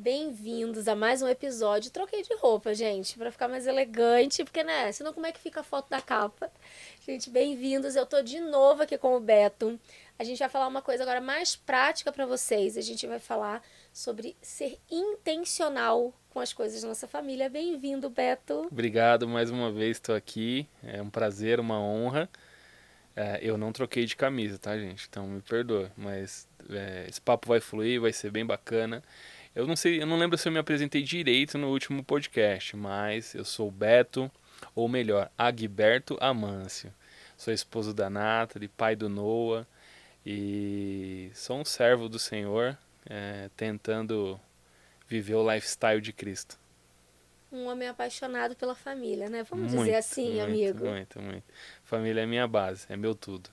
Bem-vindos a mais um episódio. Troquei de roupa, gente, pra ficar mais elegante, porque, né, senão como é que fica a foto da capa? Gente, bem-vindos. Eu tô de novo aqui com o Beto. A gente vai falar uma coisa agora mais prática pra vocês. A gente vai falar sobre ser intencional com as coisas da nossa família. Bem-vindo, Beto. Obrigado mais uma vez, estou aqui. É um prazer, uma honra. Eu não troquei de camisa, tá, gente? Então me perdoa, mas esse papo vai fluir, vai ser bem bacana. Eu não sei, eu não lembro se eu me apresentei direito no último podcast, mas eu sou o Beto, ou melhor, Agberto Amâncio. Sou esposo da Nathalie, pai do Noah e sou um servo do Senhor, tentando viver o lifestyle de Cristo. Um homem apaixonado pela família, né? Vamos dizer Muito, assim, muito, amigo. muito, muito. Família é minha base, é meu tudo.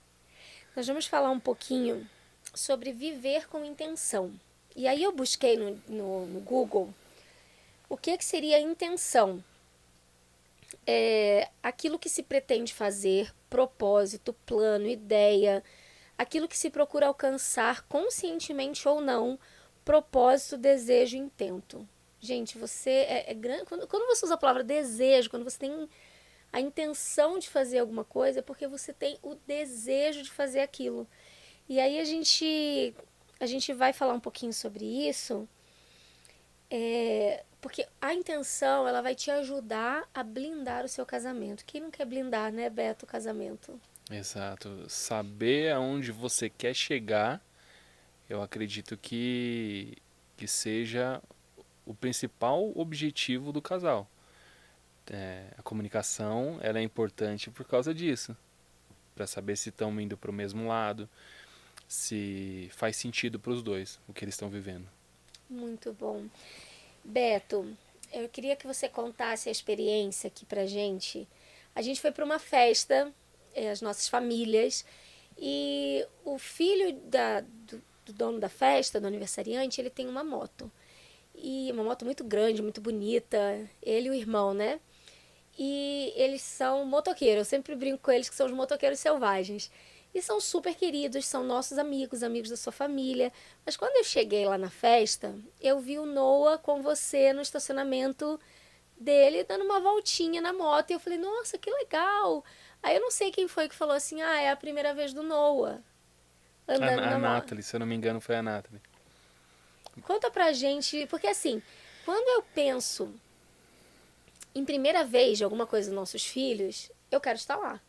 Nós vamos falar um pouquinho sobre viver com intenção. E aí eu busquei no Google o que seria intenção. É aquilo que se pretende fazer, propósito, plano, ideia, aquilo que se procura alcançar conscientemente ou não, propósito, desejo, intento. Gente, você é grande. Quando você usa a palavra desejo, quando você tem a intenção de fazer alguma coisa, é porque você tem o desejo de fazer aquilo. E aí a gente vai falar um pouquinho sobre isso, porque a intenção ela vai te ajudar a blindar o seu casamento. Quem não quer blindar, né, Beto, o casamento? Exato. Saber aonde você quer chegar, eu acredito que seja o principal objetivo do casal. A comunicação, ela é importante por causa disso, para saber se estão indo para o mesmo lado, se faz sentido para os dois o que eles estão vivendo. Muito bom. Beto, eu queria que você contasse a experiência aqui pra gente. A gente foi para uma festa, as nossas famílias, e o filho do dono da festa, do aniversariante, ele tem uma moto. E uma moto muito grande, muito bonita. Ele e o irmão, né? E eles são motoqueiros. Eu sempre brinco com eles que são os motoqueiros selvagens. E são super queridos, são nossos amigos, amigos da sua família. Mas quando eu cheguei lá na festa, eu vi o Noah com você no estacionamento dele, dando uma voltinha na moto. E eu falei, nossa, que legal. Aí eu não sei quem foi que falou assim, ah, é a primeira vez do Noah andando A na moto. Nathalie, se eu não me engano, foi a Nathalie. Conta pra gente, porque assim, quando eu penso em primeira vez de alguma coisa dos nossos filhos, eu quero estar lá.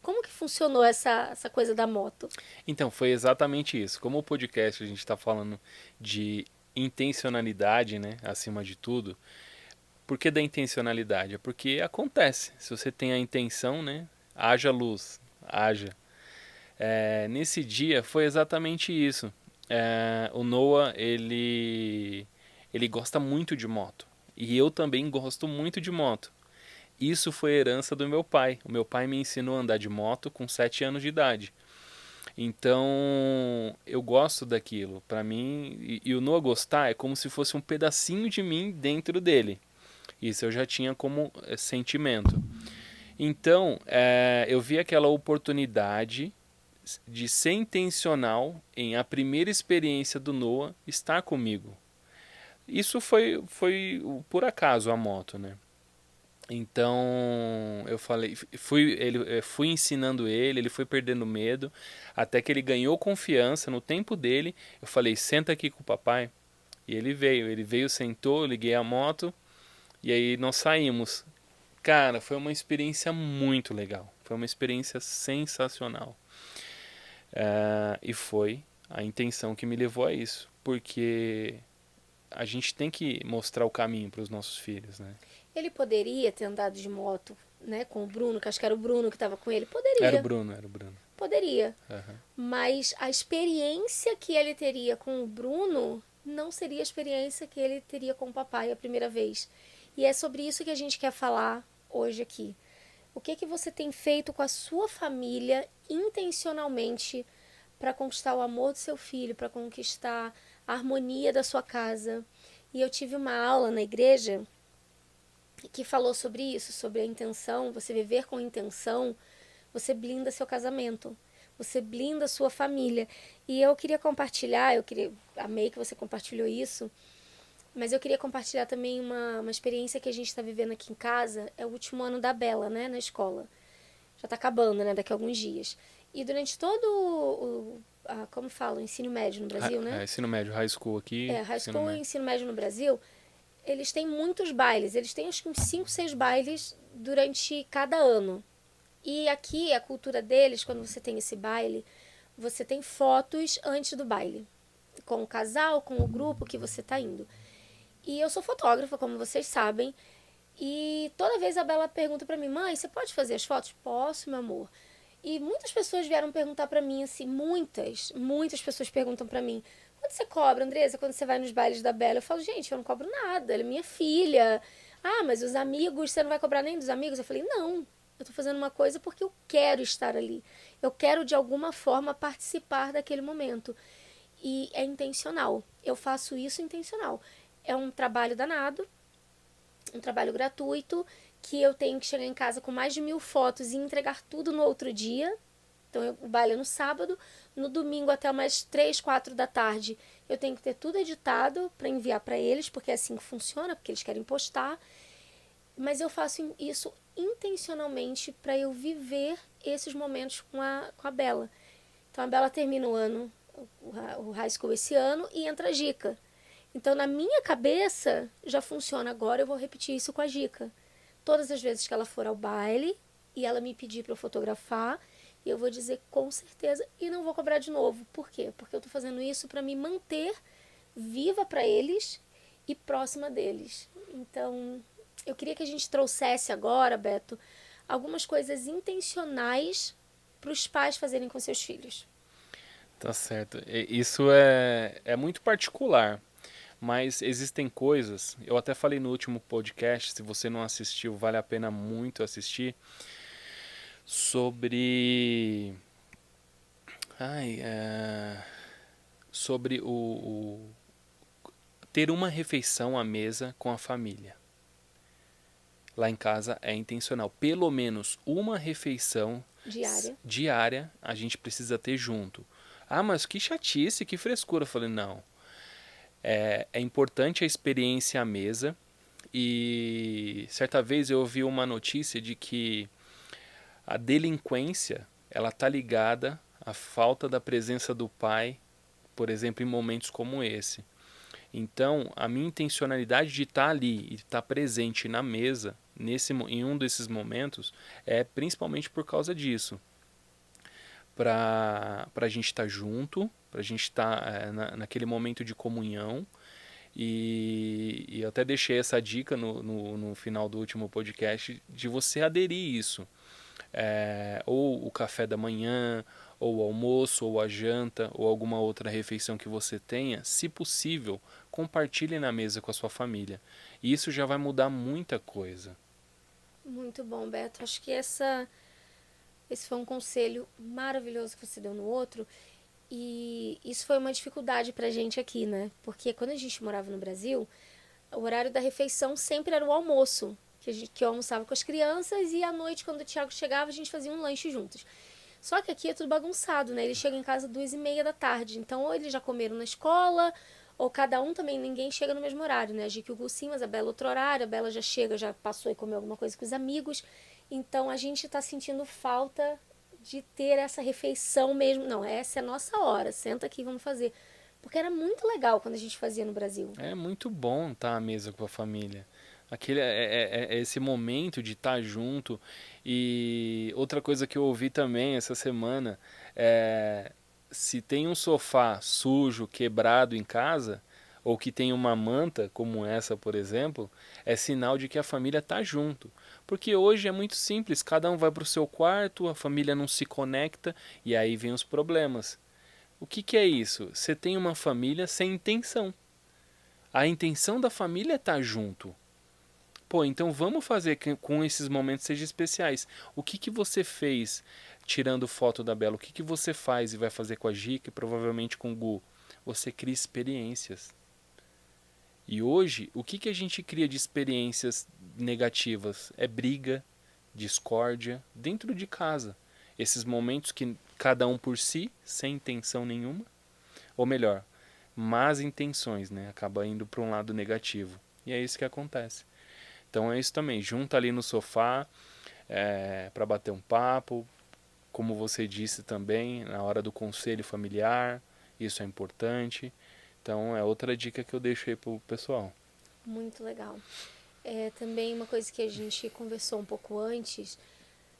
Como que funcionou essa coisa da moto? Então, foi exatamente isso. Como o podcast a gente está falando de intencionalidade, né, acima de tudo. Por que da intencionalidade? É porque acontece. Se você tem a intenção, né, haja luz, haja. Nesse dia foi exatamente isso. O Noah, ele gosta muito de moto. E eu também gosto muito de moto. Isso foi herança do meu pai. O meu pai me ensinou a andar de moto com 7 anos de idade. Então, eu gosto daquilo. Para mim, e o Noah gostar é como se fosse um pedacinho de mim dentro dele. Isso eu já tinha como sentimento. Então, eu vi aquela oportunidade de ser intencional em a primeira experiência do Noah estar comigo. Isso foi por acaso a moto, né? Então eu falei, fui ensinando ele foi perdendo medo, até que ele ganhou confiança no tempo dele. Eu falei, senta aqui com o papai. E ele veio, sentou, liguei a moto e aí nós saímos. Cara, foi uma experiência muito legal, foi uma experiência sensacional. E foi a intenção que me levou a isso, porque a gente tem que mostrar o caminho para os nossos filhos, né? Ele poderia ter andado de moto, né, com o Bruno, que acho que era o Bruno que estava com ele. Era o Poderia, Bruno, era o Bruno. poderia. Uhum. Mas a experiência que ele teria com o Bruno não seria a experiência que ele teria com o papai a primeira vez. E é sobre isso que a gente quer falar hoje aqui. O que você tem feito com a sua família intencionalmente para conquistar o amor do seu filho, para conquistar a harmonia da sua casa? E eu tive uma aula na igreja que falou sobre isso, sobre a intenção, você viver com intenção, você blinda seu casamento, você blinda sua família. E eu queria compartilhar, amei que você compartilhou isso, Mas eu queria compartilhar também uma experiência que a gente está vivendo aqui em casa. É o último ano da Bela, né, na escola. Já está acabando, né, daqui a alguns dias. E durante todo como fala, o ensino médio no Brasil, né? Ensino médio, high school aqui, High ensino school e médio. ensino médio no Brasil, eles têm muitos bailes. Eles têm acho que uns 5, 6 bailes durante cada ano. E aqui, a cultura deles, quando você tem esse baile, você tem fotos antes do baile. Com o casal, com o grupo que você está indo. E eu sou fotógrafa, como vocês sabem. E toda vez a Bela pergunta pra mim, mãe, você pode fazer as fotos? Posso, meu amor. E muitas pessoas vieram perguntar pra mim, assim, muitas pessoas perguntam pra mim, quanto você cobra, Andresa, quando você vai nos bailes da Bela? Eu falo, gente, eu não cobro nada, ela é minha filha. Ah, mas os amigos, você não vai cobrar nem dos amigos? Eu falei, não, eu tô fazendo uma coisa porque eu quero estar ali. Eu quero, de alguma forma, participar daquele momento. E é intencional. Eu faço isso intencional. É um trabalho danado, um trabalho gratuito, que eu tenho que chegar em casa com mais de 1000 fotos e entregar tudo no outro dia. Então, o baile é no sábado. No domingo, até umas 3, 4 da tarde, eu tenho que ter tudo editado para enviar para eles, porque é assim que funciona, porque eles querem postar. Mas eu faço isso intencionalmente para eu viver esses momentos com a Bela. Então, a Bela termina o ano, o high school esse ano, e entra a Gica. Então, na minha cabeça, já funciona. Agora eu vou repetir isso com a Gica. Todas as vezes que ela for ao baile e ela me pedir para eu fotografar, eu vou dizer com certeza e não vou cobrar de novo. Por quê? Porque eu estou fazendo isso para me manter viva para eles e próxima deles. Então, eu queria que a gente trouxesse agora, Beto, algumas coisas intencionais para os pais fazerem com seus filhos. Tá certo. Isso é muito particular, mas existem coisas. Eu até falei no último podcast, se você não assistiu, vale a pena muito assistir. Sobre. Ai, sobre ter uma refeição à mesa com a família. Lá em casa é intencional. Pelo menos uma refeição diária a gente precisa ter junto. Ah, mas que chatice, que frescura. Eu falei, não. É importante a experiência à mesa. E certa vez eu ouvi uma notícia de que a delinquência ela tá ligada à falta da presença do pai, por exemplo, em momentos como esse. Então, a minha intencionalidade de estar ali e estar presente na mesa em um desses momentos é principalmente por causa disso. Para a gente estar junto, para a gente estar naquele momento de comunhão. E eu até deixei essa dica no final do último podcast de você aderir isso. Ou o café da manhã, ou o almoço, ou a janta, ou alguma outra refeição que você tenha, se possível, compartilhe na mesa com a sua família. E isso já vai mudar muita coisa. Muito bom, Beto. Acho que esse foi um conselho maravilhoso que você deu no outro. E isso foi uma dificuldade pra gente aqui, né? Porque quando a gente morava no Brasil, o horário da refeição sempre era o almoço. Que eu almoçava com as crianças e à noite, quando o Thiago chegava, a gente fazia um lanche juntos. Só que aqui é tudo bagunçado, né? Ele chega em casa 2h30 da tarde. Então, ou eles já comeram na escola, ou cada um também, ninguém chega no mesmo horário, né? A Gica e o Gu sim, mas a Bela outro horário. A Bela já chega, já passou e comeu alguma coisa com os amigos. Então, a gente tá sentindo falta de ter essa refeição mesmo. Não, essa é a nossa hora. Senta aqui, vamos fazer. Porque era muito legal quando a gente fazia no Brasil. É muito bom estar à mesa com a família. Aquele é esse momento de estar junto. E outra coisa que eu ouvi também essa semana é se tem um sofá sujo, quebrado em casa, ou que tem uma manta como essa, por exemplo, é sinal de que a família está junto. Porque hoje é muito simples, cada um vai para o seu quarto, a família não se conecta e aí vem os problemas. O que é isso? Você tem uma família sem intenção. A intenção da família é estar junto. Pô, então vamos fazer que com esses momentos sejam especiais. O que você fez tirando foto da Bela? O que você faz e vai fazer com a Gica e provavelmente com o Gu? Você cria experiências. E hoje, o que a gente cria de experiências negativas? É briga, discórdia, dentro de casa. Esses momentos que cada um por si, sem intenção nenhuma. Ou melhor, más intenções, né? Acaba indo para um lado negativo. E é isso que acontece. Então é isso também, junta ali no sofá para bater um papo, como você disse também, na hora do conselho familiar, isso é importante. Então é outra dica que eu deixo aí pro pessoal. Muito legal. Também uma coisa que a gente conversou um pouco antes,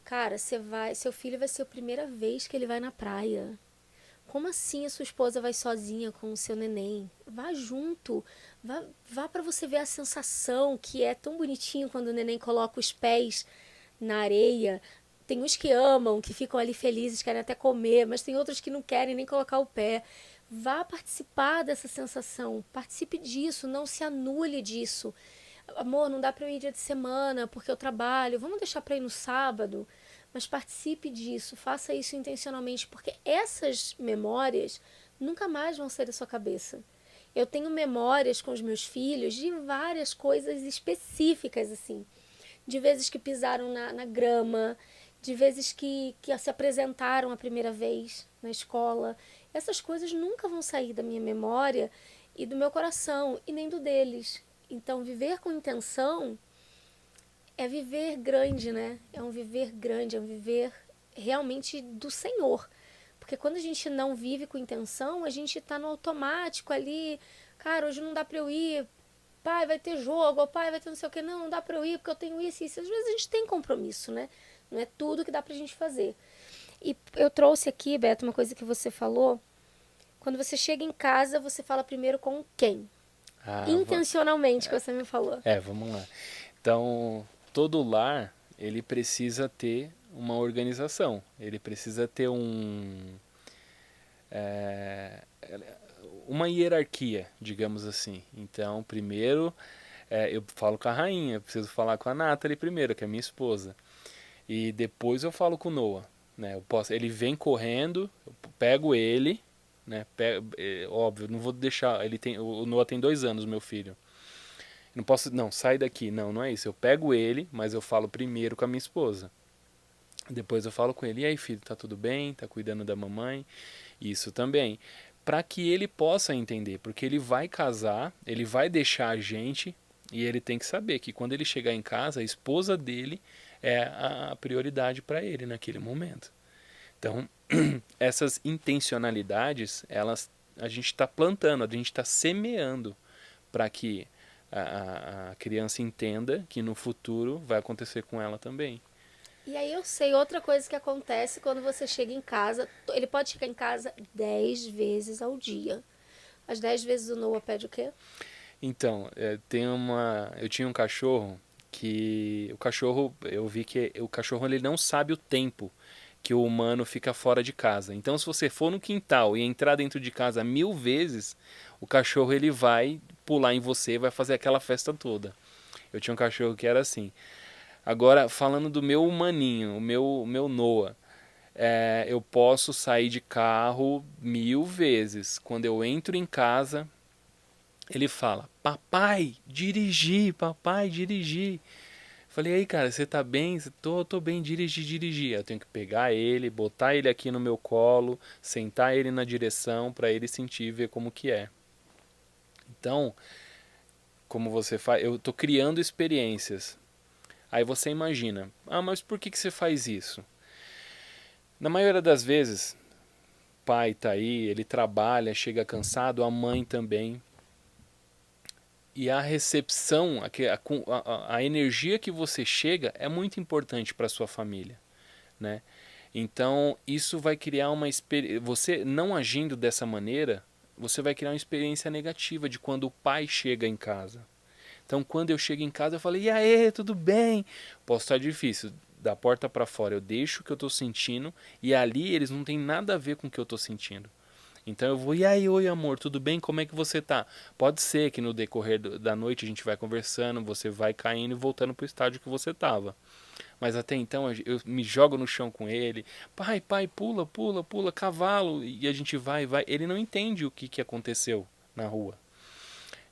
cara, seu filho vai ser a primeira vez que ele vai na praia. Como assim a sua esposa vai sozinha com o seu neném? Vá junto, vá para você ver a sensação que é tão bonitinho quando o neném coloca os pés na areia. Tem uns que amam, que ficam ali felizes, querem até comer, mas tem outros que não querem nem colocar o pé. Vá participar dessa sensação, participe disso, não se anule disso. Amor, não dá para eu ir dia de semana porque eu trabalho, vamos deixar para ir no sábado. Mas participe disso, faça isso intencionalmente, porque essas memórias nunca mais vão sair da sua cabeça. Eu tenho memórias com os meus filhos de várias coisas específicas, assim. De vezes que pisaram na grama, de vezes que se apresentaram a primeira vez na escola. Essas coisas nunca vão sair da minha memória e do meu coração, e nem do deles. Então, viver com intenção é viver grande, né? É um viver grande, é um viver realmente do Senhor. Porque quando a gente não vive com intenção, a gente tá no automático ali. Cara, hoje não dá pra eu ir. Pai, vai ter jogo. Ou pai, vai ter não sei o que. Não dá pra eu ir porque eu tenho isso e isso. Às vezes a gente tem compromisso, né? Não é tudo que dá pra gente fazer. E eu trouxe aqui, Beto, uma coisa que você falou. Quando você chega em casa, você fala primeiro com quem? Intencionalmente, que você me falou. Vamos lá. Então, todo lar, ele precisa ter uma organização. Ele precisa ter uma hierarquia, digamos assim. Então, primeiro, eu falo com a rainha, eu preciso falar com a Nathalie primeiro, que é minha esposa. E depois eu falo com o Noah. Né? Ele vem correndo, eu pego ele, né? Óbvio, não vou deixar. O Noah tem 2 anos, meu filho. Não posso, não, sai daqui. Não, não é isso. Eu pego ele, mas eu falo primeiro com a minha esposa. Depois eu falo com ele, e aí filho, tá tudo bem? Tá cuidando da mamãe? Isso também. Para que ele possa entender, porque ele vai casar, ele vai deixar a gente, e ele tem que saber que quando ele chegar em casa, a esposa dele é a prioridade para ele naquele momento. Então, essas intencionalidades, a gente está plantando, a gente está semeando para que a criança entenda que no futuro vai acontecer com ela também. E aí eu sei outra coisa que acontece quando você chega em casa. Ele pode chegar em casa 10 vezes ao dia. As 10 vezes o Noah pede o quê? Então, eu tinha um cachorro que eu vi que o cachorro ele não sabe o tempo que o humano fica fora de casa. Então, se você for no quintal e entrar dentro de casa 1000 vezes, o cachorro ele vai pular em você, vai fazer aquela festa toda. Eu tinha um cachorro que era assim. Agora, falando do meu humaninho, o meu Noah, eu posso sair de carro 1000 vezes. Quando eu entro em casa, ele fala: papai, dirigir, papai, dirigir. Falei, aí cara, você tá bem? Tô bem, dirigir. Eu tenho que pegar ele, botar ele aqui no meu colo, sentar ele na direção para ele sentir e ver como que é. Então, como você faz, eu tô criando experiências. Aí você imagina, mas por que você faz isso? Na maioria das vezes, o pai tá aí, ele trabalha, chega cansado, a mãe também. E a recepção, a energia que você chega é muito importante para sua família, né? Então isso vai criar uma experiência. Você não agindo dessa maneira, você vai criar uma experiência negativa de quando o pai chega em casa. Então quando eu chego em casa eu falo: e aí, tudo bem? Posso estar difícil, da porta para fora eu deixo o que eu estou sentindo e ali eles não têm nada a ver com o que eu estou sentindo. Então eu vou, e aí, oi amor, tudo bem? Como é que você tá? Pode ser que no decorrer da noite a gente vai conversando, você vai caindo e voltando pro estágio que você tava. Mas até então eu me jogo no chão com ele, pai, pula, pula, pula, cavalo, e a gente vai. Ele não entende o que aconteceu na rua.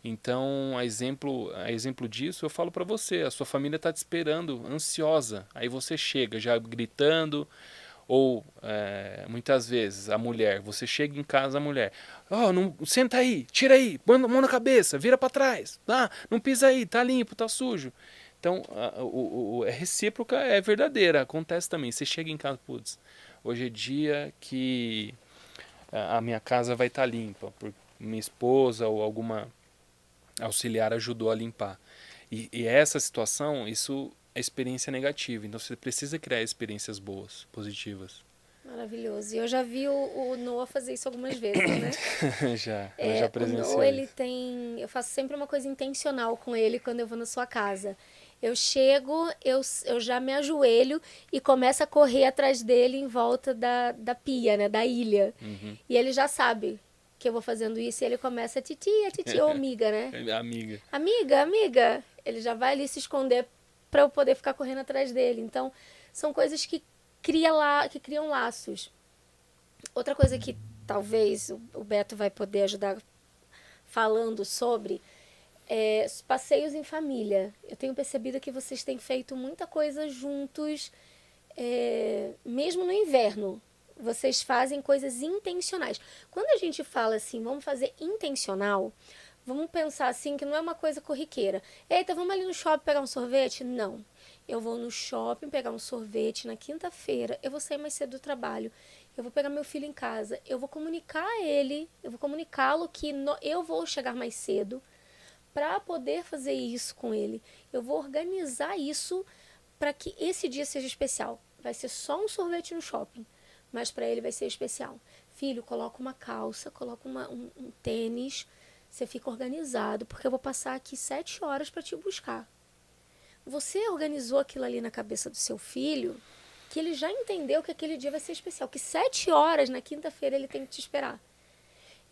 Então, a exemplo disso, eu falo para você, a sua família está te esperando, ansiosa. Aí você chega já gritando, Ou muitas vezes a mulher, você chega em casa, a mulher, não, senta aí, tira aí, põe a mão na cabeça, vira para trás, não pisa aí, tá limpo, tá sujo. Então, é recíproca, é verdadeira, acontece também. Você chega em casa, putz, hoje é dia que a minha casa vai estar limpa, porque minha esposa ou alguma auxiliar ajudou a limpar. E essa situação, isso é experiência negativa. Então você precisa criar experiências boas, positivas. Maravilhoso. E eu já vi o Noah fazer isso algumas vezes, né? Eu já O presenciei Noah, ele isso. tem... Eu faço sempre uma coisa intencional com ele quando eu vou na sua casa. Eu chego, eu já me ajoelho e começo a correr atrás dele em volta da pia, né? Da ilha. E ele já sabe que eu vou fazendo isso e ele começa a titia, ou amiga, né? Amiga. Amiga, amiga. Ele já vai ali se esconder para eu poder ficar correndo atrás dele. Então, são coisas que que criam laços. Outra coisa que talvez o Beto vai poder ajudar falando sobre é os passeios em família. Eu tenho percebido que vocês têm feito muita coisa juntos, mesmo no inverno. Vocês fazem coisas intencionais. Quando a gente fala assim, vamos fazer intencional, vamos pensar assim que não é uma coisa corriqueira. Eita, vamos ali no shopping pegar um sorvete? Não. Eu vou no shopping pegar um sorvete na quinta-feira, eu vou sair mais cedo do trabalho, eu vou pegar meu filho em casa, eu vou comunicar a ele, eu vou comunicá-lo que eu vou chegar mais cedo para poder fazer isso com ele. Eu vou organizar isso para que esse dia seja especial. Vai ser só um sorvete no shopping, mas para ele vai ser especial. Filho, coloca uma calça, coloca um tênis, você fica organizado, porque eu vou passar aqui 7 horas para te buscar. Você organizou aquilo ali na cabeça do seu filho, que ele já entendeu que aquele dia vai ser especial, que 7 horas na quinta-feira ele tem que te esperar.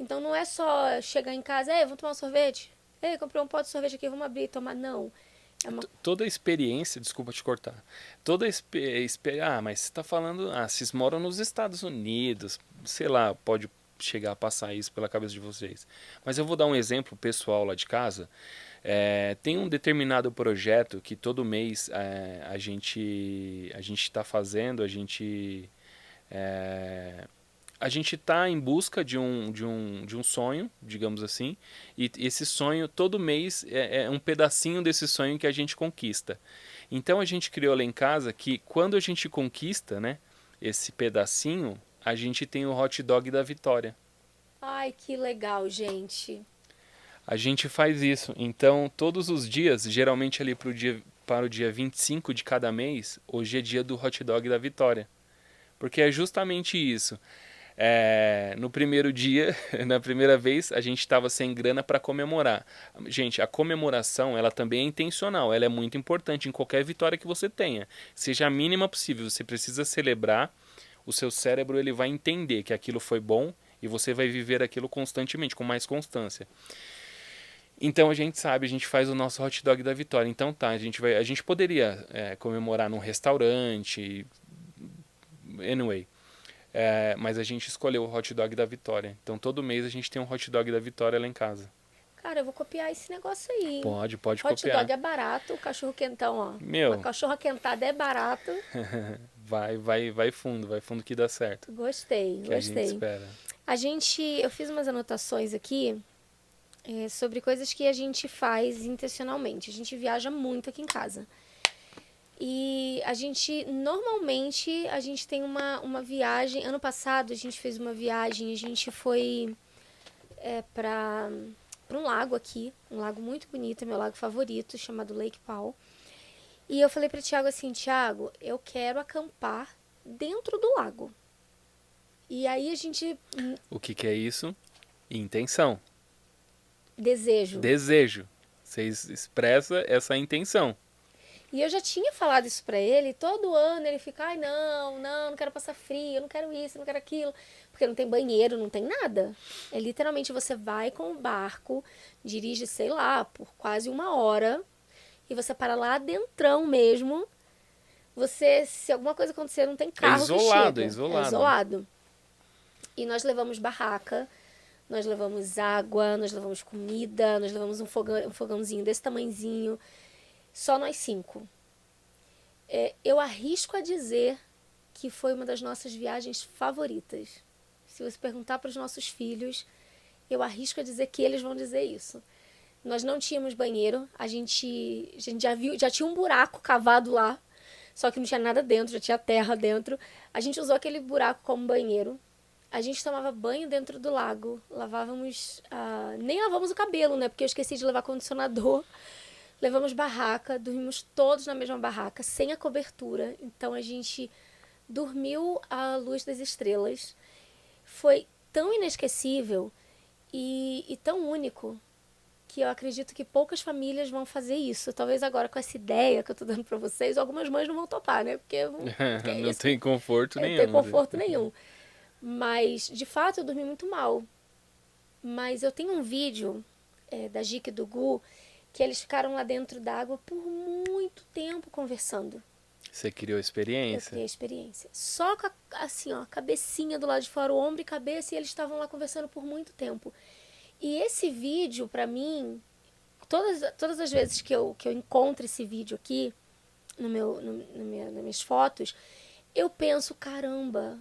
Então não é só chegar em casa, vamos tomar um sorvete? Comprei um pote de sorvete aqui, vamos abrir e tomar. Não. Toda a experiência, desculpa te cortar, mas você está falando, vocês moram nos Estados Unidos, sei lá, pode chegar a passar isso pela cabeça de vocês. Mas eu vou dar um exemplo pessoal lá de casa. Tem um determinado projeto que todo mês a gente está fazendo, a gente está em busca de um sonho, digamos assim, e esse sonho, todo mês, é um pedacinho desse sonho que a gente conquista. Então a gente criou lá em casa que quando a gente conquista, né, esse pedacinho, a gente tem o hot dog da vitória. Ai, que legal, gente. A gente faz isso. Então, todos os dias, geralmente ali para o dia 25 de cada mês, hoje é dia do hot dog da vitória. Porque é justamente isso. No primeiro dia, na primeira vez, a gente estava sem grana para comemorar. Gente, a comemoração, ela também é intencional, ela é muito importante em qualquer vitória que você tenha. Seja a mínima possível, você precisa celebrar, o seu cérebro ele vai entender que aquilo foi bom e você vai viver aquilo constantemente, com mais constância. Então a gente sabe, a gente faz o nosso hot dog da vitória. Então tá, a gente poderia comemorar num restaurante, anyway. Mas a gente escolheu o hot dog da vitória. Então todo mês a gente tem um hot dog da vitória lá em casa. Cara, eu vou copiar esse negócio aí. Pode Hot copiar. dog é barato, o cachorro quentão, ó. Meu. Uma cachorra quentada é barato. vai fundo que dá certo. Gostei. A gente espera. Eu fiz umas anotações aqui sobre coisas que a gente faz intencionalmente. A gente viaja muito aqui em casa. E normalmente, a gente tem uma viagem. Ano passado, a gente fez uma viagem, a gente foi para um lago aqui, um lago muito bonito, é meu lago favorito, chamado Lake Powell. E eu falei para o Thiago assim, Thiago, eu quero acampar dentro do lago. E aí a gente... O que é isso? Intenção. Desejo. Você expressa essa intenção. E eu já tinha falado isso pra ele, todo ano ele fica, ai não quero passar frio, eu não quero isso, eu não quero aquilo. Porque não tem banheiro, não tem nada. Literalmente você vai com o barco, dirige, sei lá, por quase 1 hora, e você para lá dentrão mesmo. Se alguma coisa acontecer, não tem carro que chega. É isolado. E nós levamos barraca, nós levamos água, nós levamos comida, nós levamos um fogãozinho desse tamanhozinho. Só nós 5. Eu arrisco a dizer que foi uma das nossas viagens favoritas. Se você perguntar para os nossos filhos, eu arrisco a dizer que eles vão dizer isso. Nós não tínhamos banheiro, a gente já tinha um buraco cavado lá, só que não tinha nada dentro, já tinha terra dentro. A gente usou aquele buraco como banheiro. A gente tomava banho dentro do lago, nem lavamos o cabelo, né? Porque eu esqueci de levar condicionador. Levamos barraca, dormimos todos na mesma barraca, sem a cobertura. Então a gente dormiu à luz das estrelas. Foi tão inesquecível e tão único que eu acredito que poucas famílias vão fazer isso. Talvez agora com essa ideia que eu tô dando para vocês, algumas mães não vão topar, né? Porque é Não isso. tem conforto nenhum. Não tem conforto nenhum. Mas, de fato, eu dormi muito mal. Mas eu tenho um vídeo da Gica e do Gu que eles ficaram lá dentro d'água por muito tempo conversando. Você criou Eu experiência? criei a experiência. Só com a cabecinha do lado de fora, o ombro e cabeça, e eles estavam lá conversando por muito tempo. E esse vídeo, pra mim, todas as vezes que eu encontro esse vídeo aqui, nas minhas fotos, eu penso, caramba,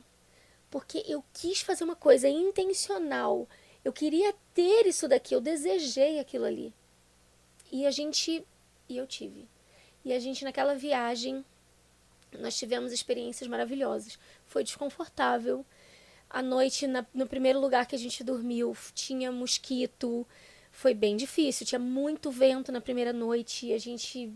porque eu quis fazer uma coisa intencional. Eu queria ter isso daqui, eu desejei aquilo ali. E eu tive. E a gente, naquela viagem, nós tivemos experiências maravilhosas. Foi desconfortável. À noite, no primeiro lugar que a gente dormiu, tinha mosquito. Foi bem difícil. Tinha muito vento na primeira noite. A gente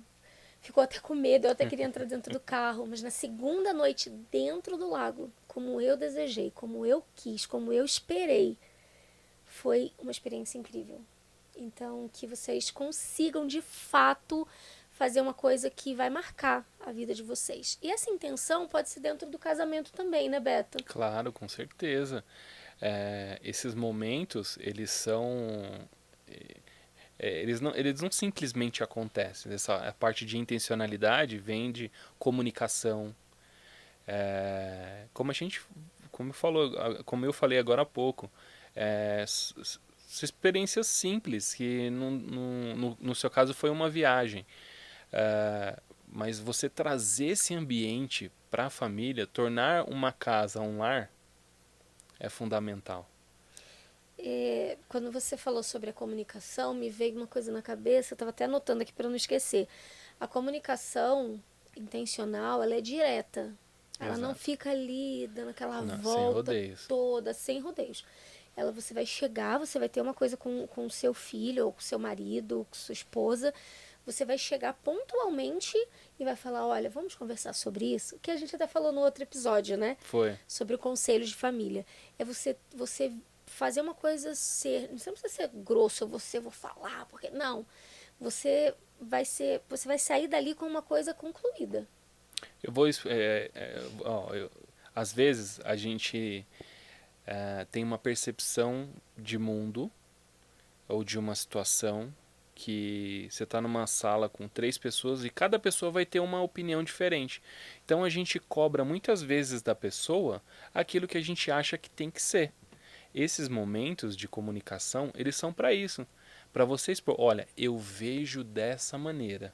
ficou até com medo. Eu até queria entrar dentro do carro. Mas na segunda noite, dentro do lago, como eu desejei, como eu quis, como eu esperei, foi uma experiência incrível. Então, que vocês consigam, de fato, fazer uma coisa que vai marcar a vida de vocês. E essa intenção pode ser dentro do casamento também, né, Beto? Claro, com certeza. Esses momentos, eles são... eles não simplesmente acontecem. A parte de intencionalidade vem de comunicação. Como eu falei agora há pouco, experiências simples, que no seu caso foi uma viagem. Mas você trazer esse ambiente para a família, tornar uma casa um lar, é fundamental. Quando você falou sobre a comunicação, me veio uma coisa na cabeça, eu estava até anotando aqui para não esquecer. A comunicação intencional, ela é direta. Ela não fica ali dando aquela volta toda, sem rodeios. Você vai chegar, você vai ter uma coisa com o seu filho, ou com o seu marido, ou com sua esposa. Você vai chegar pontualmente e vai falar, olha, vamos conversar sobre isso? Que a gente até falou no outro episódio, né? Foi. Sobre o conselho de família. É você fazer uma coisa ser... Não precisa ser grosso, vou falar, porque... Não. Você vai sair dali com uma coisa concluída. Às vezes a gente tem uma percepção de mundo ou de uma situação que você está numa sala com 3 pessoas e cada pessoa vai ter uma opinião diferente. Então a gente cobra muitas vezes da pessoa aquilo que a gente acha que tem que ser. Esses momentos de comunicação, eles são para isso. Para você expor, olha, eu vejo dessa maneira.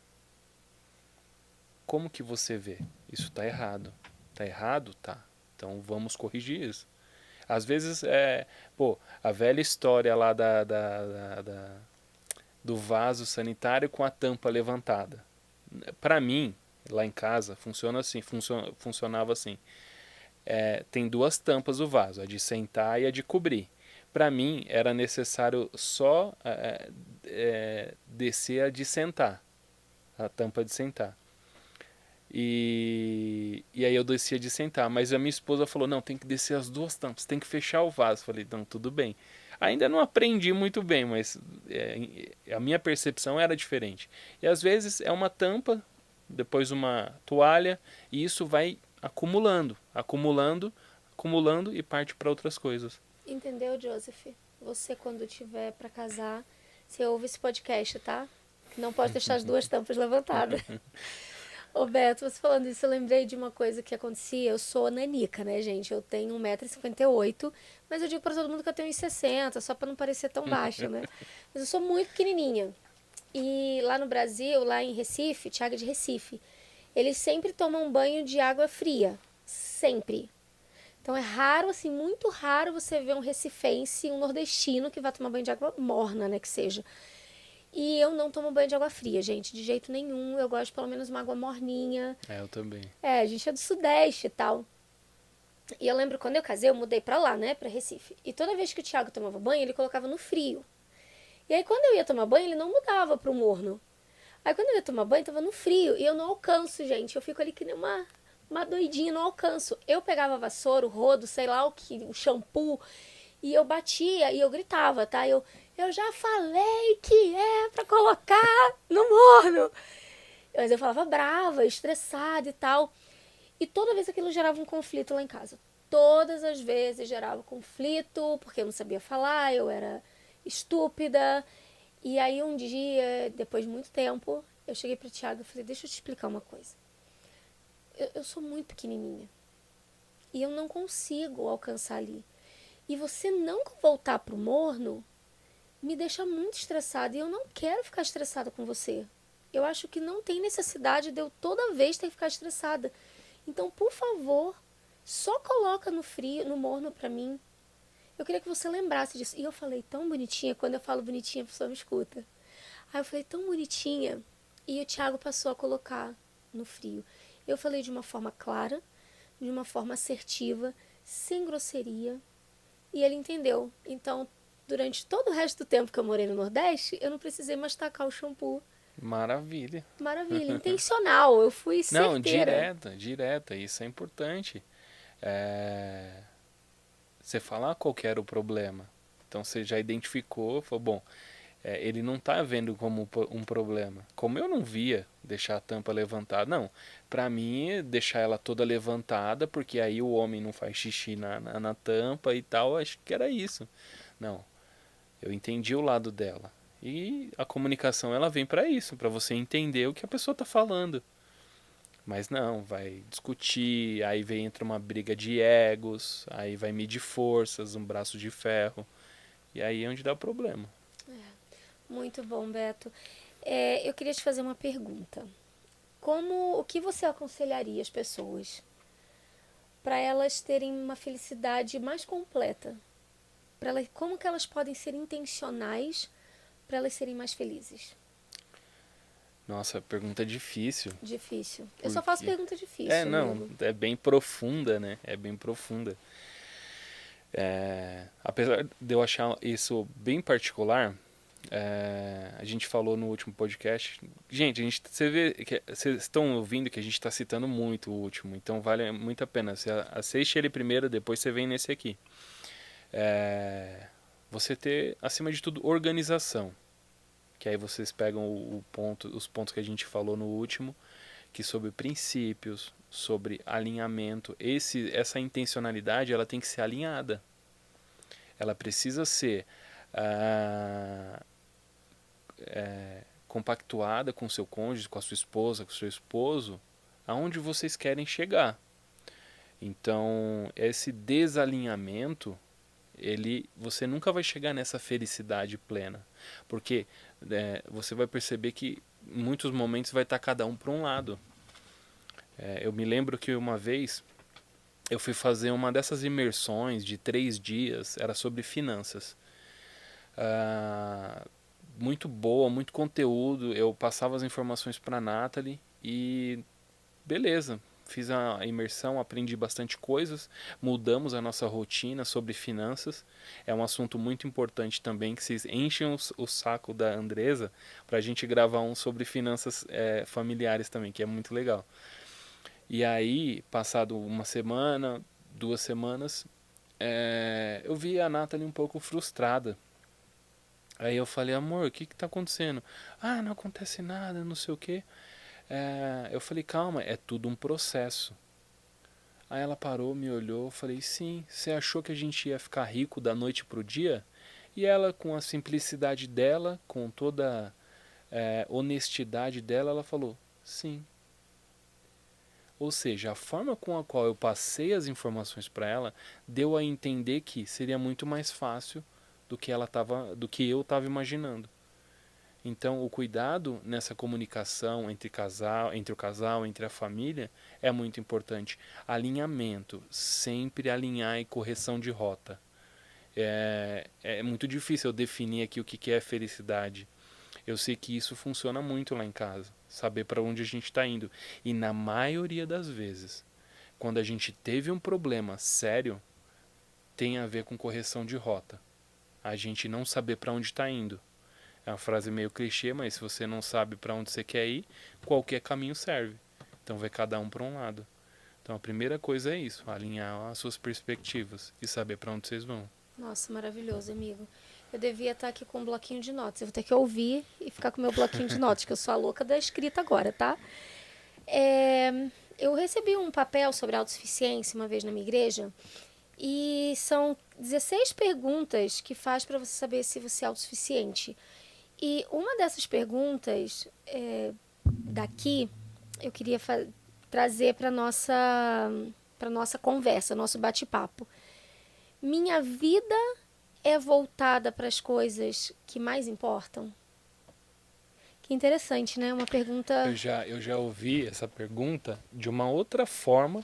Como que você vê? Isso está errado. Está errado? Tá. Então vamos corrigir isso. Às vezes, a velha história lá do vaso sanitário com a tampa levantada. Para mim, lá em casa, funcionava assim. Tem 2 tampas o vaso, a de sentar e a de cobrir. Para mim, era necessário só descer a de sentar, a tampa de sentar. E aí eu descia de sentar, mas a minha esposa falou, não, tem que descer as 2 tampas, tem que fechar o vaso. Falei, não, tudo bem. Ainda não aprendi muito bem, mas a minha percepção era diferente. E às vezes é uma tampa, depois uma toalha, e isso vai acumulando e parte para outras coisas. Entendeu, Joseph? Você, quando tiver para casar, você ouve esse podcast, tá? Não pode deixar as 2 tampas levantadas. Ô Beto, você falando isso, eu lembrei de uma coisa que acontecia. Eu sou nanica, né, gente? Eu tenho 1,58 m, mas eu digo pra todo mundo que eu tenho 1,60 m, só pra não parecer tão baixa, né? Mas eu sou muito pequenininha. E lá no Brasil, lá em Recife, Tiago de Recife, eles sempre tomam banho de água fria. sempre. Então é raro, assim, muito raro você ver um recifense, um nordestino que vai tomar banho de água morna, né, que seja. E eu não tomo banho de água fria, gente, de jeito nenhum. Eu gosto pelo menos uma água morninha. Eu também. A gente é do Sudeste e tal. E eu lembro quando eu casei, eu mudei pra lá, né, pra Recife. E toda vez que o Thiago tomava banho, ele colocava no frio. E aí quando eu ia tomar banho, ele não mudava pro morno. Aí quando eu ia tomar banho, tava no frio. E eu não alcanço, gente. Eu fico ali que nem uma doidinha, não alcanço. Eu pegava a vassoura, o rodo, sei lá o que, o shampoo, e eu batia e eu gritava, tá? Eu já falei que é pra colocar no morno. Mas eu falava brava, estressada e tal. E toda vez aquilo gerava um conflito lá em casa. Todas as vezes gerava conflito, porque eu não sabia falar, eu era estúpida. E aí um dia, depois de muito tempo, eu cheguei pro Thiago e falei, deixa eu te explicar uma coisa. Eu sou muito pequenininha. E eu não consigo alcançar ali. E você não voltar pro morno me deixa muito estressada. E eu não quero ficar estressada com você. Eu acho que não tem necessidade de eu toda vez ter que ficar estressada. Então, por favor, só coloca no frio, no morno pra mim. Eu queria que você lembrasse disso. E eu falei tão bonitinha. Quando eu falo bonitinha, a pessoa me escuta. Aí eu falei tão bonitinha. E o Thiago passou a colocar no frio. Eu falei de uma forma clara, de uma forma assertiva, sem grosseria. E ele entendeu. Então, durante todo o resto do tempo que eu morei no Nordeste, eu não precisei mais tacar o shampoo. Maravilha. Maravilha, intencional. Eu fui Não, certeira. direta, isso é importante. É, Você falar qual que era o problema. Então você já identificou, falou, bom, ele não está vendo como um problema. Como eu não via deixar a tampa levantada, não. Para mim, deixar ela toda levantada, porque aí o homem não faz xixi na tampa e tal, acho que era isso. Não, eu entendi o lado dela. E a comunicação ela vem para isso, para você entender o que a pessoa está falando. Mas não, vai discutir, aí vem entra uma briga de egos, aí vai medir forças, um braço de ferro. E aí é onde dá o problema. Muito bom, Beto. Eu queria te fazer uma pergunta. O que você aconselharia as pessoas para elas terem uma felicidade mais completa? Como que elas podem ser intencionais para elas serem mais felizes? Nossa, pergunta difícil. Difícil. Eu só faço Porque. pergunta difícil, Não, amigo. é bem profunda, né? É bem profunda. Apesar de eu achar isso bem particular, a gente falou no último podcast. Gente, você vê que vocês estão ouvindo que a gente está citando muito o último, então vale muito a pena. Você assiste ele primeiro, depois você vem nesse aqui. Você ter, acima de tudo, organização. Que aí vocês pegam os pontos que a gente falou no último, que sobre princípios, sobre alinhamento. Essa intencionalidade ela tem que ser alinhada. Ela precisa ser ah, compactuada com o seu cônjuge, com a sua esposa, com o seu esposo, aonde vocês querem chegar. Então, esse desalinhamento, você nunca vai chegar nessa felicidade plena, porque você vai perceber que em muitos momentos vai estar cada um para um lado. Eu me lembro que uma vez eu fui fazer uma dessas imersões de 3 dias, era sobre finanças. Muito boa, muito conteúdo. Eu passava as informações para a Nathalie e beleza, fiz a imersão, aprendi bastante coisas, mudamos a nossa rotina sobre finanças. É um assunto muito importante também, que vocês enchem o saco da Andresa para a gente gravar um sobre finanças familiares também, que é muito legal. E aí, passado uma semana, 2 semanas, eu vi a Nathalie um pouco frustrada. Aí eu falei, amor, o que que tá acontecendo? Ah, não acontece nada, não sei o quê. Eu falei, calma, é tudo um processo. Aí ela parou, me olhou, falei, sim, você achou que a gente ia ficar rico da noite pro dia? E ela, com a simplicidade dela, com toda honestidade dela, ela falou, sim. Ou seja, a forma com a qual eu passei as informações para ela deu a entender que seria muito mais fácil do que eu estava imaginando. Então, o cuidado nessa comunicação entre o casal, entre a família, é muito importante. Alinhamento, sempre alinhar e correção de rota. É muito difícil eu definir aqui o que é felicidade. Eu sei que isso funciona muito lá em casa, saber para onde a gente está indo. E na maioria das vezes, quando a gente teve um problema sério, tem a ver com correção de rota. A gente não saber para onde está indo. É uma frase meio clichê, mas se você não sabe para onde você quer ir, qualquer caminho serve. Então vai cada um para um lado. Então a primeira coisa é isso, alinhar as suas perspectivas e saber para onde vocês vão. Nossa, maravilhoso, amigo. Eu devia estar aqui com um bloquinho de notas. Eu vou ter que ouvir e ficar com o meu bloquinho de notas, que eu sou a louca da escrita agora, tá? Eu recebi um papel sobre autossuficiência uma vez na minha igreja e são 16 perguntas que faz para você saber se você é autossuficiente. E uma dessas perguntas daqui eu queria trazer para nossa conversa, nosso bate-papo. Minha vida é voltada para as coisas que mais importam? Que interessante, né? Uma pergunta... Eu já ouvi essa pergunta de uma outra forma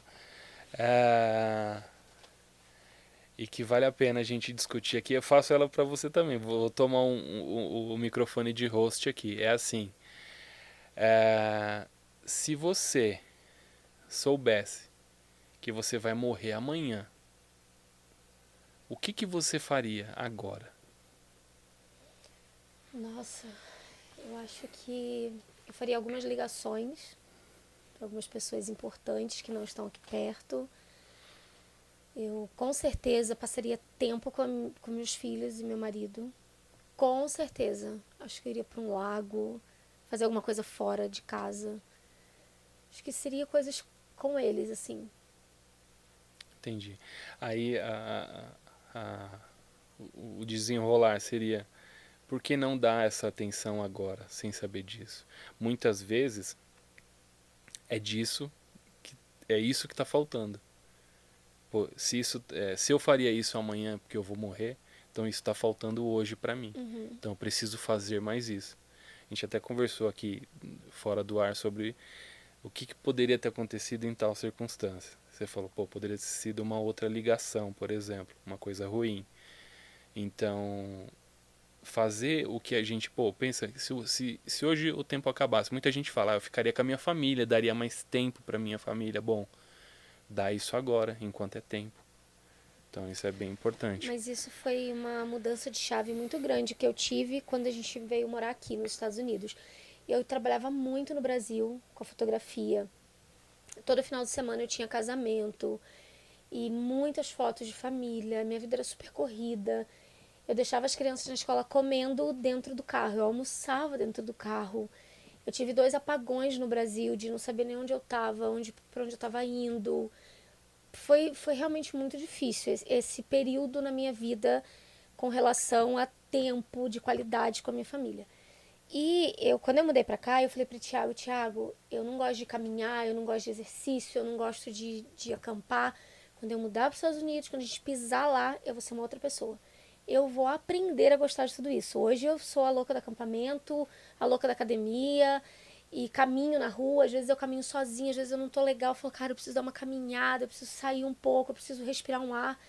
e que vale a pena a gente discutir aqui. Eu faço ela para você também. Vou tomar o microfone de host aqui. É assim, se você soubesse que você vai morrer amanhã, o que você faria agora? Nossa, eu acho que eu faria algumas ligações para algumas pessoas importantes que não estão aqui perto. Eu, com certeza, passaria tempo com meus filhos e meu marido. Com certeza. Acho que eu iria para um lago, fazer alguma coisa fora de casa. Acho que seria coisas com eles, assim. Entendi. Aí o desenrolar seria: por que não dar essa atenção agora, sem saber disso? Muitas vezes é isso que está faltando. Pô, se eu faria isso amanhã porque eu vou morrer, então isso está faltando hoje para mim. Uhum. Então eu preciso fazer mais isso. A gente até conversou aqui fora do ar sobre o que poderia ter acontecido em tal circunstância. Você falou, pô, poderia ter sido uma outra ligação, por exemplo, uma coisa ruim. Então, fazer o que a gente, pô, pensa, se hoje o tempo acabasse, muita gente fala, eu ficaria com a minha família, daria mais tempo para minha família. Bom, dá isso agora, enquanto é tempo. Então isso é bem importante. Mas isso foi uma mudança de chave muito grande que eu tive quando a gente veio morar aqui nos Estados Unidos. Eu trabalhava muito no Brasil com a fotografia. Todo final de semana eu tinha casamento e muitas fotos de família. Minha vida era super corrida. Eu deixava as crianças na escola comendo dentro do carro. Eu almoçava dentro do carro. Eu tive 2 apagões no Brasil de não saber nem onde eu estava, para onde eu estava indo. Foi realmente muito difícil esse período na minha vida com relação a tempo de qualidade com a minha família. E quando eu mudei pra cá, eu falei pro Thiago, eu não gosto de caminhar, eu não gosto de exercício, eu não gosto de acampar. Quando eu mudar para os Estados Unidos, quando a gente pisar lá, eu vou ser uma outra pessoa. Eu vou aprender a gostar de tudo isso. Hoje eu sou a louca do acampamento, a louca da academia, e caminho na rua. Às vezes eu caminho sozinha, às vezes eu não tô legal. Eu falo, cara, eu preciso dar uma caminhada, eu preciso sair um pouco, eu preciso respirar um ar.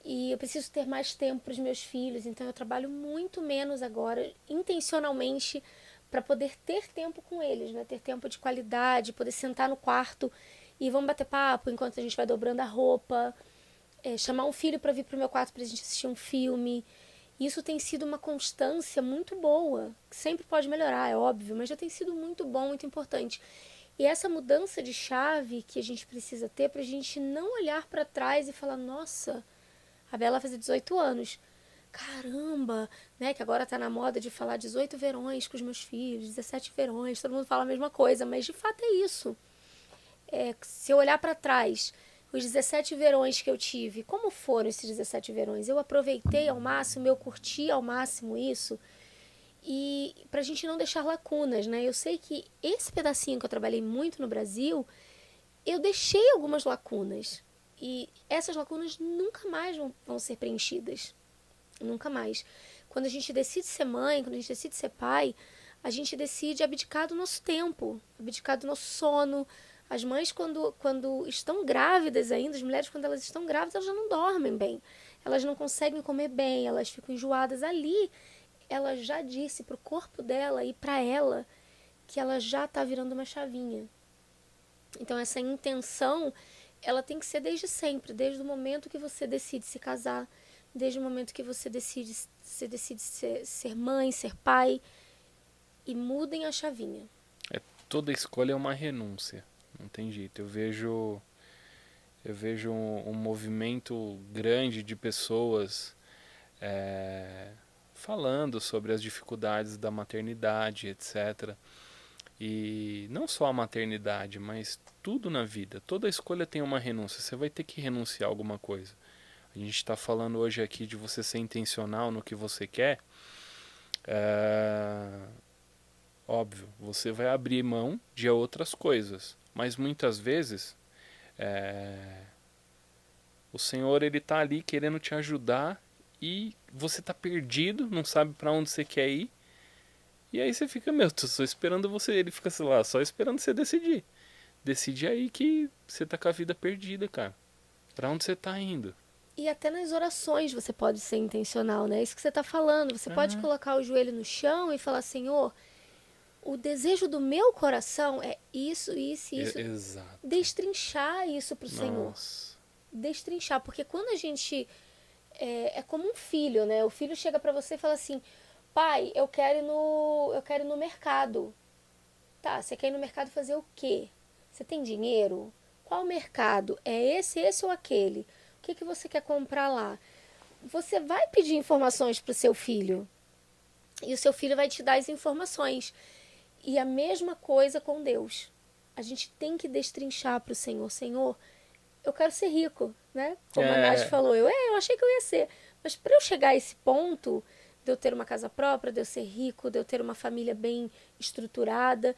E eu preciso ter mais tempo para os meus filhos, então eu trabalho muito menos agora, intencionalmente, para poder ter tempo com eles, né? Ter tempo de qualidade, poder sentar no quarto e vamos bater papo enquanto a gente vai dobrando a roupa, chamar um filho para vir para o meu quarto para a gente assistir um filme. Isso tem sido uma constância muito boa, que sempre pode melhorar, é óbvio, mas já tem sido muito bom, muito importante. E essa mudança de chave que a gente precisa ter para a gente não olhar para trás e falar, nossa, a Bela faz 18 anos. Caramba, né? Que agora tá na moda de falar 18 verões com os meus filhos, 17 verões, todo mundo fala a mesma coisa, mas de fato é isso. Se eu olhar para trás, os 17 verões que eu tive, como foram esses 17 verões? Eu aproveitei ao máximo, eu curti ao máximo isso. E pra gente não deixar lacunas, né? Eu sei que esse pedacinho que eu trabalhei muito no Brasil, eu deixei algumas lacunas. E essas lacunas nunca mais vão ser preenchidas. Nunca mais. Quando a gente decide ser mãe, quando a gente decide ser pai, a gente decide abdicar do nosso tempo, abdicar do nosso sono. As mães, quando estão grávidas ainda, as mulheres, quando elas estão grávidas, elas já não dormem bem. Elas não conseguem comer bem, elas ficam enjoadas ali. Ela já disse para o corpo dela e para ela que ela já está virando uma chavinha. Então, essa intenção, ela tem que ser desde sempre, desde o momento que você decide se casar, desde o momento que você decide ser mãe, ser pai, e mudem a chavinha. Toda escolha é uma renúncia, não tem jeito. Eu vejo um movimento grande de pessoas falando sobre as dificuldades da maternidade, etc. E não só a maternidade, mas tudo na vida. Toda escolha tem uma renúncia. Você vai ter que renunciar a alguma coisa. A gente está falando hoje aqui de você ser intencional no que você quer. Óbvio, você vai abrir mão de outras coisas. Mas muitas vezes o Senhor ele está ali querendo te ajudar e você está perdido, não sabe para onde você quer ir. E aí você fica, tô só esperando você. Ele fica, sei lá, só esperando você decidir. Decide aí que você tá com a vida perdida, cara. Pra onde você tá indo? E até nas orações você pode ser intencional, né? Isso que você está falando. Você pode colocar o joelho no chão e falar, Senhor, o desejo do meu coração é isso, isso, isso. Exato. Destrinchar isso para o Senhor. Nossa. Destrinchar. Porque quando a gente... É como um filho, né? O filho chega para você e fala assim, pai, eu quero ir no mercado. Tá, você quer ir no mercado fazer o quê? Você tem dinheiro? Qual mercado? É esse ou aquele? O que você quer comprar lá? Você vai pedir informações para o seu filho. E o seu filho vai te dar as informações. E a mesma coisa com Deus. A gente tem que destrinchar para o Senhor. Senhor, eu quero ser rico, né? Como a Nath falou. Eu achei que eu ia ser. Mas para eu chegar a esse ponto, de eu ter uma casa própria, de eu ser rico, de eu ter uma família bem estruturada,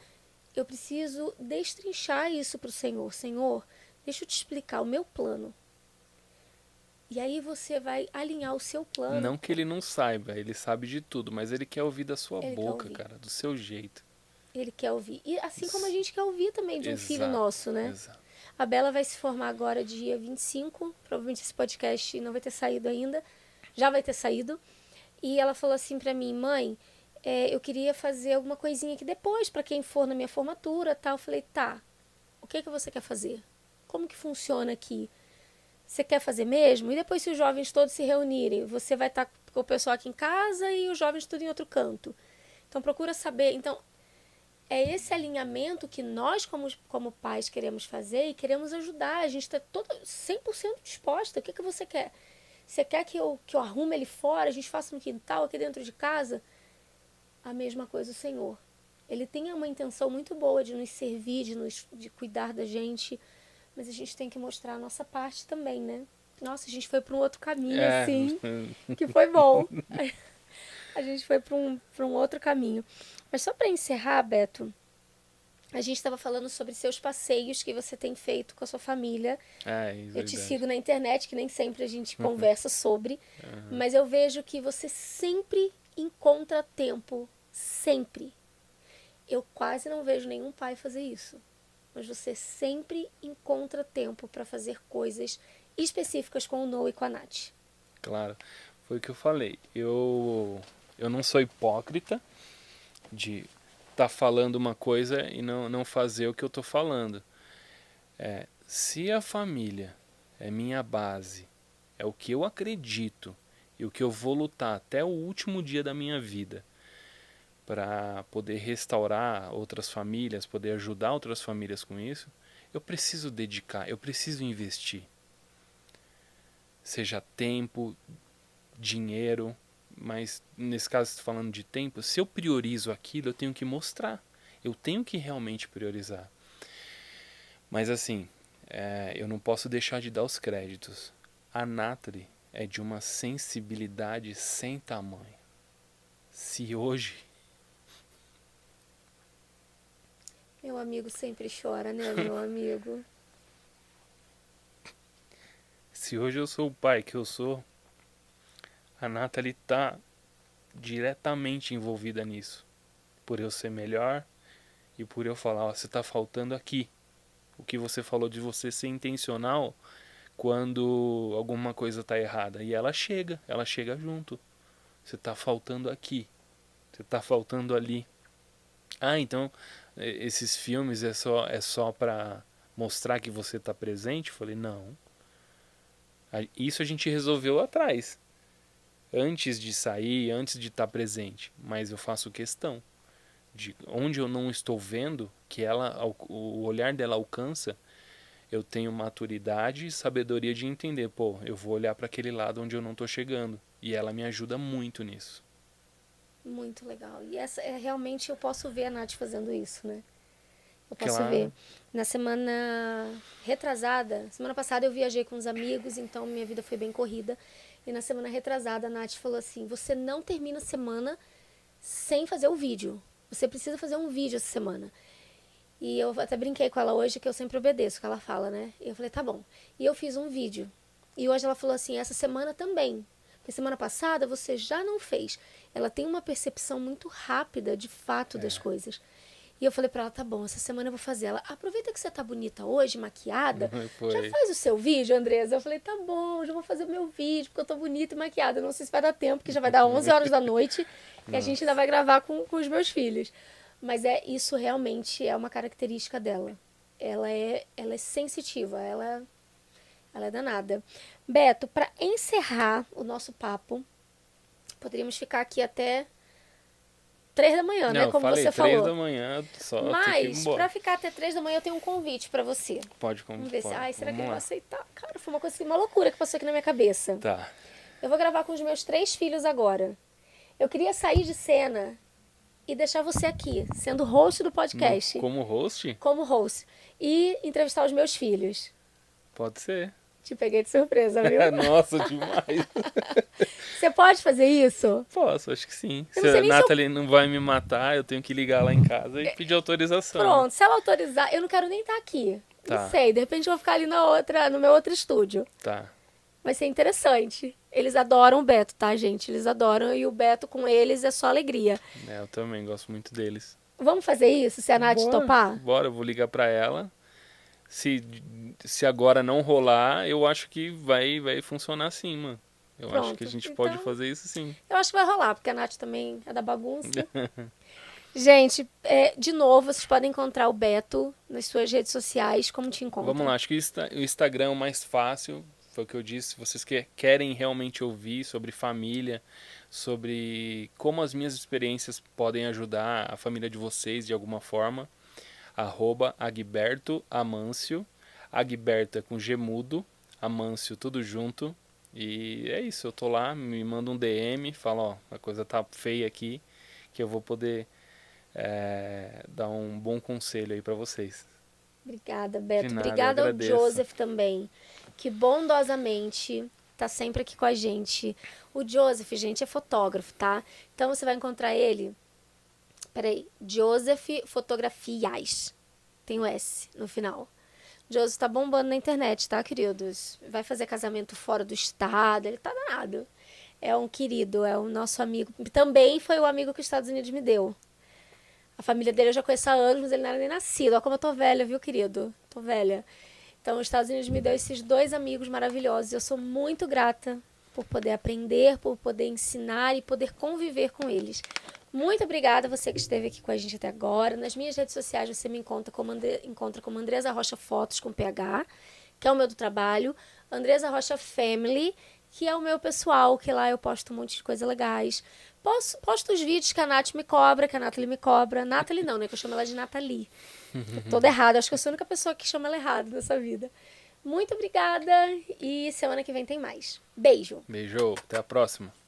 eu preciso destrinchar isso para o Senhor. Senhor, deixa eu te explicar o meu plano. E aí você vai alinhar o seu plano. Não que ele não saiba, ele sabe de tudo, mas ele quer ouvir da sua Ele boca, cara, do seu jeito. Ele quer ouvir. E assim como a gente quer ouvir também de um filho Exato, nosso, né? exato. A Bela vai se formar agora dia 25. Provavelmente esse podcast não vai ter saído ainda. Já vai ter saído. E ela falou assim pra mim, mãe, eu queria fazer alguma coisinha aqui depois, pra quem for na minha formatura, tal. Eu falei, tá, o que você quer fazer? Como que funciona aqui? Você quer fazer mesmo? E depois, se os jovens todos se reunirem, você vai estar com o pessoal aqui em casa e os jovens tudo em outro canto. Então, procura saber. Então, é esse alinhamento que nós, como pais, queremos fazer e queremos ajudar. A gente está 100% disposta. O que você quer? Você quer que eu arrume ele fora, a gente faça no quintal, aqui dentro de casa? A mesma coisa o Senhor. Ele tem uma intenção muito boa de nos servir, de cuidar da gente, mas a gente tem que mostrar a nossa parte também, né? Nossa, a gente foi para um outro caminho, assim, que foi bom. A gente foi para um outro caminho. Mas só para encerrar, Beto, a gente estava falando sobre seus passeios que você tem feito com a sua família. Eu te sigo na internet, que nem sempre a gente conversa sobre, mas eu vejo que você sempre encontra tempo, sempre. Eu quase não vejo nenhum pai fazer isso, mas você sempre encontra tempo para fazer coisas específicas com o Noah e com a Nath. Claro, foi o que eu falei. Eu não sou hipócrita de estar falando uma coisa e não fazer o que eu estou falando. Se a família é minha base, é o que eu acredito e o que eu vou lutar até o último dia da minha vida para poder restaurar outras famílias, poder ajudar outras famílias com isso, eu preciso dedicar, eu preciso investir. Seja tempo, dinheiro, mas nesse caso estou falando de tempo, se eu priorizo aquilo, eu tenho que mostrar. Eu tenho que realmente priorizar. Mas assim, eu não posso deixar de dar os créditos. A Nathalie é de uma sensibilidade sem tamanho. Se hoje... Meu amigo sempre chora, né, meu amigo? Se hoje eu sou o pai que eu sou, a Nathalie tá diretamente envolvida nisso. Por eu ser melhor e por eu falar, ó, você tá faltando aqui. O que você falou de você ser intencional quando alguma coisa tá errada. E ela chega junto. Você tá faltando aqui. Você tá faltando ali. Ah, então esses filmes é só pra mostrar que você tá presente? Eu falei, não. Isso a gente resolveu atrás. Antes de sair, antes de estar presente. Mas eu faço questão de onde eu não estou vendo, que o olhar dela alcança, eu tenho maturidade e sabedoria de entender. Pô, eu vou olhar para aquele lado onde eu não estou chegando. E ela me ajuda muito nisso. Muito legal. E essa realmente eu posso ver a Nath fazendo isso, né? Eu posso Claro. ver. Na semana retrasada, semana passada eu viajei com uns amigos, então minha vida foi bem corrida. E na semana retrasada a Nath falou assim, você não termina a semana sem fazer o vídeo. Você precisa fazer um vídeo essa semana. E eu até brinquei com ela hoje, que eu sempre obedeço o que ela fala, né? E eu falei, tá bom. E eu fiz um vídeo. E hoje ela falou assim, essa semana também. Porque semana passada você já não fez. Ela tem uma percepção muito rápida, de fato, das coisas. E eu falei pra ela, tá bom, essa semana eu vou fazer. Ela, aproveita que você tá bonita hoje, maquiada, já faz o seu vídeo, Andresa. Eu falei, tá bom, já vou fazer o meu vídeo, porque eu tô bonita e maquiada. Não sei se vai dar tempo, porque já vai dar 11 horas da noite e a gente ainda vai gravar com os meus filhos. Mas isso realmente é uma característica dela. Ela é sensitiva, ela é danada. Beto, pra encerrar o nosso papo, poderíamos ficar aqui até 3 da manhã, né? Como você falou. 3 da manhã, só tem que ir Mas, embora. pra ficar até 3 da manhã, eu tenho um convite pra você. Pode, Vamos ver se. pode. Será que Vamos ele lá. vai aceitar? Cara, foi uma coisa assim, uma loucura que passou aqui na minha cabeça. Tá. Eu vou gravar com os meus 3 filhos agora. Eu queria sair de cena e deixar você aqui, sendo host do podcast. Como host? Como host. E entrevistar os meus filhos. Pode ser. Te peguei de surpresa, viu? Nossa, demais. Você pode fazer isso? Posso, acho que sim. Eu Se não sei a nem se Nathalie não vai me matar, eu tenho que ligar lá em casa e pedir autorização. Pronto, se ela autorizar, eu não quero nem estar aqui. Tá. Não sei, de repente eu vou ficar ali no meu outro estúdio. Tá. Vai ser interessante. Eles adoram o Beto, tá, gente? Eles adoram e o Beto com eles é só alegria. Eu também gosto muito deles. Vamos fazer isso, se a Nath topar? Bora, eu vou ligar pra ela. Se agora não rolar, eu acho que vai funcionar sim, mano. Eu acho que a gente pode fazer isso sim. Eu acho que vai rolar, porque a Nath também é da bagunça. Gente, de novo, vocês podem encontrar o Beto nas suas redes sociais. Como te encontram? Vamos lá, acho que o Instagram é o mais fácil. Foi o que eu disse. Se vocês querem realmente ouvir sobre família, sobre como as minhas experiências podem ajudar a família de vocês de alguma forma, @agbertoamancio. Agberto é com G mudo, Amâncio tudo junto. E é isso, eu tô lá, me manda um DM, fala, ó, a coisa tá feia aqui, que eu vou poder dar um bom conselho aí pra vocês. Obrigada, Beto. De nada, Obrigada ao agradeço. Joseph também, que bondosamente tá sempre aqui com a gente. O Joseph, gente, é fotógrafo, tá? Então você vai encontrar ele. Peraí, Joseph Fotografias. Tem o S no final. Joseph tá bombando na internet, tá, queridos? Vai fazer casamento fora do estado, ele tá danado. É um querido, é o nosso amigo. Também foi o amigo que os Estados Unidos me deu. A família dele eu já conheço há anos, mas ele não era nem nascido. Olha como eu tô velha, viu, querido? Tô velha. Então, os Estados Unidos me deu esses 2 amigos maravilhosos. Eu sou muito grata por poder aprender, por poder ensinar e poder conviver com eles. Muito obrigada a você que esteve aqui com a gente até agora. Nas minhas redes sociais você me encontra como Andresa Rocha Fotos com PH, que é o meu do trabalho. Andresa Rocha Family, que é o meu pessoal, que lá eu posto um monte de coisas legais. Posto os vídeos que a Nath me cobra, que a Nathalie me cobra. Nathalie não, né? Que eu chamo ela de Nathalie. Toda errada. Acho que eu sou a única pessoa que chama ela errado nessa vida. Muito obrigada e semana que vem tem mais. Beijo. Beijo, até a próxima.